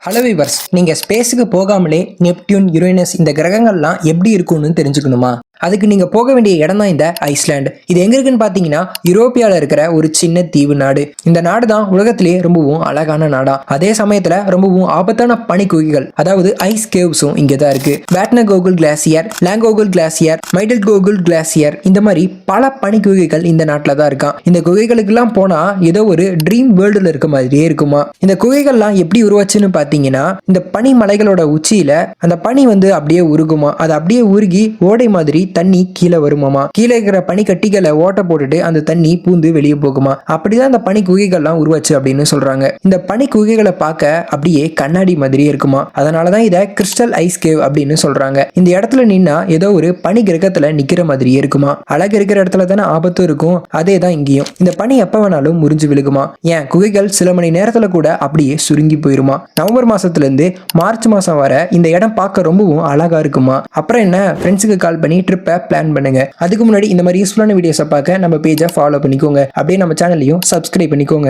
Hello viewers, நீங்க ஸ்பேஸுக்கு போகாமலே Neptune, Uranus இந்த கிரகங்கள்லாம் எப்படி இருக்கும்னு தெரிஞ்சுக்கணுமா? அதுக்கு நீங்க போக வேண்டிய இடம் தான் இந்த ஐஸ்லாண்ட். இது எங்க இருக்குன்னு பாத்தீங்கன்னா யூரோப்பியால இருக்கிற ஒரு சின்ன தீவு நாடு. இந்த நாடு தான் உலகத்திலேயே ரொம்பவும் அழகான நாடா. அதே சமயத்துல ரொம்பவும் ஆபத்தான பனிக்குகைகள், அதாவது ஐஸ் கேவ்ஸும் இங்க தான் இருக்கு. பேட்னகோகுல் கிளாசியர், லாங்கோகுல் கிளாசியர், மைடல்கோகுல் கிளாசியர், இந்த மாதிரி பல பனிக்குகைகள் இந்த நாட்டில் தான் இருக்கான். இந்த குகைகளுக்கெல்லாம் போனா ஏதோ ஒரு ட்ரீம் வேர்ல்டுல இருக்க மாதிரியே இருக்குமா. இந்த குகைகள்லாம் எப்படி உருவாச்சுன்னு பாத்தீங்கன்னா, இந்த பனி மலைகளோட உச்சியில அந்த பனி அப்படியே உருகுமா. அது அப்படியே உருகி ஓடை மாதிரி தண்ணி கீழே வருமாமா. கீழே இருக்கிற பனி கட்டிகளை ஓட்ட போட்டுட்டு அந்த தண்ணி பூந்து வெளியே போகுமா. அப்படிதான் அந்த பனி குகைகள்லாம் உருவாச்சு அப்படின்னு சொல்றாங்க. இந்த பனி குகைகளை பார்க்க அப்படியே கண்ணாடி மாதிரியே இருக்குமா. அதனாலதான் இதை கிறிஸ்டல் ஐஸ் கேவ் அப்படின்னு சொல்றாங்க. இந்த இடத்துல நின்னா ஏதோ ஒரு பனி கிரகத்துல நிக்கிற மாதிரியே இருக்குமா. அழகு இருக்கிற இடத்துல தானே ஆபத்தும் இருக்கும், அதே தான் இங்கேயும். இந்த பனி எப்ப வேணாலும் முறிஞ்சு விழுகுமா. ஏன் குகைகள் சில மணி நேரத்துல கூட அப்படியே சுருங்கி போயிருமா. நவம்பர் மாசத்துல இருந்து மார்ச் மாசம் வர இந்த இடம் பார்க்க ரொம்பவும் அழகா இருக்குமா. அப்புறம் என்ன, ஃப்ரெண்ட்ஸுக்கு கால் பண்ணி ட்ரிப்பை பிளான் பண்ணுங்க. அதுக்கு முன்னாடி இந்த மாதிரி யூஸ்ஃபுல்லான வீடியோஸை பார்க்க நம்ம பேஜை ஃபாலோ பண்ணிக்கோங்க. அப்படியே நம்ம சேனலையும் சப்ஸ்கிரைப் பண்ணிக்கோங்க.